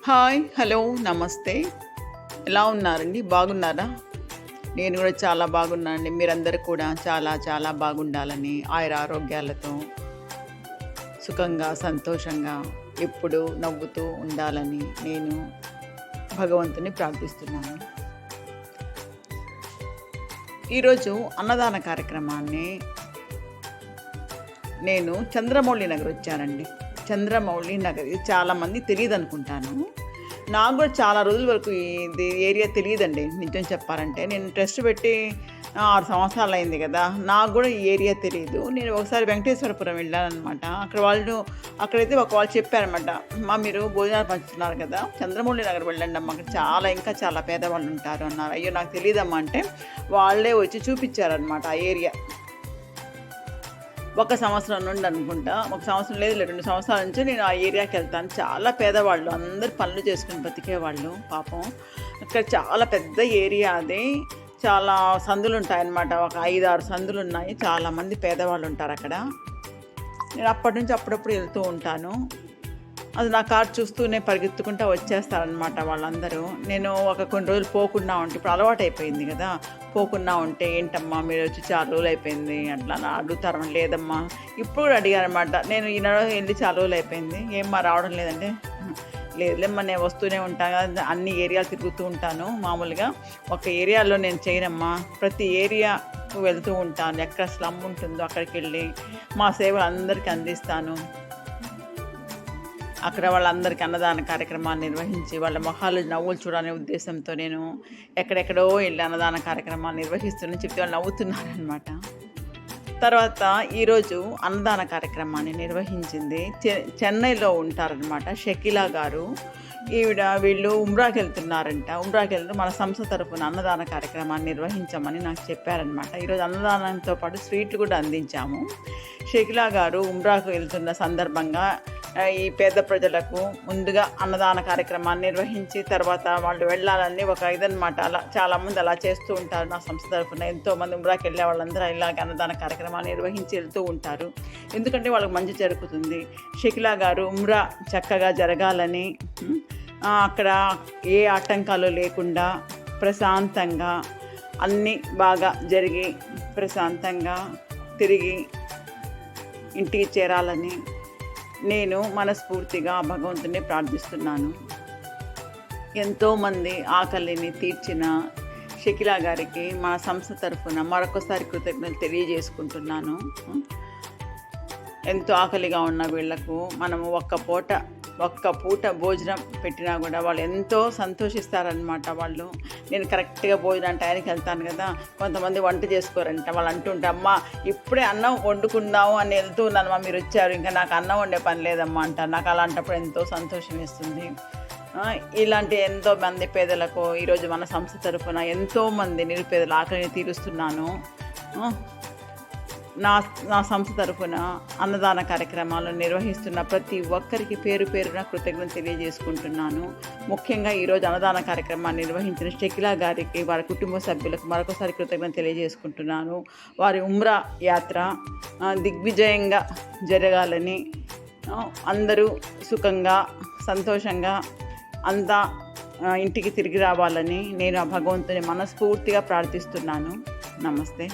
Hi, hello, నమస్తే. ఎలా ఉన్నారండి? బాగున్నారా? నేను కూడా చాలా బాగున్నానండి. మీరందరూ కూడా చాలా చాలా బాగుండాలని, ఆయురారోగ్యాలతో, సుఖంగా, సంతోషంగా, ఎప్పుడూ నవ్వుతూ ఉండాలని నేను భగవంతుని ప్రార్థిస్తున్నాను. ఈరోజు అన్నదాన కార్యక్రమాన్ని నేను చంద్రమౌళి నగర్ వచ్చానండి. చంద్రమౌళి నగర్ ఇది చాలామంది తెలియదనుకుంటాను. నాకు కూడా చాలా రోజుల వరకు ఇది ఏరియా తెలియదండి నిజం చెప్పాలంటే. నేను ట్రస్ట్ పెట్టి 6 సంవత్సరాలు అయింది కదా! నాకు కూడా ఈ ఏరియా తెలీదు. నేను ఒకసారి వెంకటేశ్వరపురం వెళ్ళాననమాట. అక్కడైతే వాళ్ళు చెప్పారనమాట, "అమ్మా మీరు భోజనాలు పంచుతున్నారు కదా! చంద్రమౌళి నగర్ వెళ్ళండి అమ్మ, అక్కడ ఇంకా చాలా పేదవాళ్ళు ఉంటారు" అన్నారు. అయ్యో నాకు తెలీదమ్మా అంటే వాళ్ళే వచ్చి చూపించారనమాట ఆ ఏరియా. ఒక సంవత్సరం నుండి అనుకుంటా, ఒక సంవత్సరం లేదు 2 సంవత్సరాల నుంచి నేను ఆ ఏరియాకి వెళ్తాను. చాలా పేదవాళ్ళు, అందరు పనులు చేసుకుని బతికేవాళ్ళు పాపం. ఇక్కడ చాలా పెద్ద ఏరియా అది. చాలా సందులు ఉంటాయన్నమాట. ఒక 5, 6 సందులు ఉన్నాయి. చాలామంది పేదవాళ్ళు ఉంటారు అక్కడ. నేను అప్పటి నుంచి అప్పుడప్పుడు వెళ్తూ ఉంటాను. అది నా కారు చూస్తూనే పరిగెత్తుకుంటూ వచ్చేస్తారనమాట వాళ్ళందరూ. నేను కొన్ని రోజులు పోకుండా ఉంటే, ఇప్పుడు అలవాటు అయిపోయింది కదా, పోకుండా ఉంటే ఏంటమ్మా మీరు వచ్చి చాలా రోజులు అయిపోయింది అట్లా అడుగుతారు. లేదమ్మా, ఇప్పుడు కూడా అడిగారనమాట. నేను ఈనాడు వెళ్ళి చాలా రోజులు అయిపోయింది, ఏమ్మా రావడం లేదంటే, లేదులేమ్మా నేను వస్తూనే ఉంటాను కదా, అన్ని ఏరియాలు తిరుగుతూ ఉంటాను. మామూలుగా ఒక ఏరియాలో నేను చేయనమ్మా, ప్రతి ఏరియా వెళ్తూ ఉంటాను. ఎక్కడ స్లమ్ ఉంటుందో అక్కడికి వెళ్ళి మా సేవలు అందరికీ అందిస్తాను. అక్కడ వాళ్ళందరికీ అన్నదాన కార్యక్రమాన్ని నిర్వహించి వాళ్ళ మొహాలు నవ్వులు చూడాలనే ఉద్దేశంతో నేను ఎక్కడెక్కడో వెళ్ళి అన్నదాన కార్యక్రమాన్ని నిర్వహిస్తున్నా చెప్తే వాళ్ళు నవ్వుతున్నారనమాట. తర్వాత ఈరోజు అన్నదాన కార్యక్రమాన్ని నిర్వహించింది చెన్నైలో ఉంటారనమాట షకీలా గారు. వీళ్ళు ఉమ్రాకి వెళ్తున్నారంట. ఉమ్రాకి వెళ్తే మన సంస్థ తరఫున అన్నదాన కార్యక్రమాన్ని నిర్వహించామని నాకు చెప్పారనమాట. ఈరోజు అన్నదానంతో పాటు స్వీట్లు కూడా అందించాము. షకీలా గారు ఉమ్రాకు వెళ్తున్న సందర్భంగా ఈ పేద ప్రజలకు ముందుగా అన్నదాన కార్యక్రమాన్ని నిర్వహించి తర్వాత వాళ్ళు వెళ్ళాలని ఒక ఇదనమాట. అలా చాలామంది అలా చేస్తూ ఉంటారు. నా సంస్థ తరఫున ఎంతోమంది ఉమ్రాకి వెళ్ళే వాళ్ళందరూ ఇలాగ అన్నదాన కార్యక్రమాన్ని నిర్వహించి వెళ్తూ ఉంటారు. ఎందుకంటే వాళ్ళకి మంచి జరుగుతుంది. షకీలా గారు ఉమ్రా చక్కగా జరగాలని, అక్కడ ఏ ఆటంకాలు లేకుండా ప్రశాంతంగా అన్నీ బాగా జరిగి ప్రశాంతంగా తిరిగి ఇంటికి చేరాలని నేను మనస్ఫూర్తిగా భగవంతుని ప్రార్థిస్తున్నాను. ఎంతోమంది ఆకలిని తీర్చిన షకీలా గారికి మన సంస్థ తరఫున మరొకసారి కృతజ్ఞతలు తెలియజేసుకుంటున్నాను. ఎంతో ఆకలిగా ఉన్న వీళ్లకు మనము ఒక్క పూట భోజనం పెట్టినా కూడా వాళ్ళు ఎంతో సంతోషిస్తారనమాట. నేను కరెక్ట్గా భోజనం టైంకి వెళ్తాను కదా, కొంతమంది వంట చేసుకోరంట. వాళ్ళు అంటుంటే, అమ్మ ఇప్పుడే అన్నం వండుకుందాము అని వెళ్తూ ఉన్నానమ్మా, మీరు వచ్చారు, ఇంకా నాకు అన్నం వండే పని లేదమ్మా అంటారు. నాకు అలాంటప్పుడు ఎంతో సంతోషం వేస్తుంది. ఇలాంటి ఎంతో మంది పేదలకు ఈరోజు మన సంస్థ తరఫున ఎంతోమంది నిరుపేదల ఆకలిని తీరుస్తున్నాను. నా సంస్థ తరఫున అన్నదాన కార్యక్రమాలను నిర్వహిస్తున్న ప్రతి ఒక్కరికి పేరు పేరున కృతజ్ఞతలు తెలియజేసుకుంటున్నాను. ముఖ్యంగా ఈరోజు అన్నదాన కార్యక్రమాన్ని నిర్వహించిన షకీలా గారికి, వారి కుటుంబ సభ్యులకు మరొకసారి కృతజ్ఞతలు తెలియజేసుకుంటున్నాను. వారి ఉమ్రా యాత్ర దిగ్విజయంగా జరగాలని, అందరూ సుఖంగా సంతోషంగా అంతా ఇంటికి తిరిగి రావాలని నేను ఆ భగవంతుని మనస్ఫూర్తిగా ప్రార్థిస్తున్నాను. నమస్తే.